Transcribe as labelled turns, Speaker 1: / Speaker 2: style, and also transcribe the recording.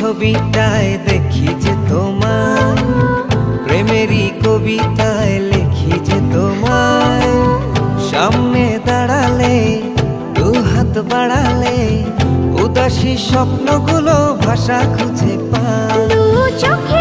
Speaker 1: ছবিটায় দেখি যে তোমায়, প্রেমেরই কবিতায় লিখি যে তোমায়। সামনে দাঁড়ালে, দু হাত বাড়ালে, উদাসী স্বপ্নগুলো ভাষা খুঁজে পায়।
Speaker 2: দু চোখে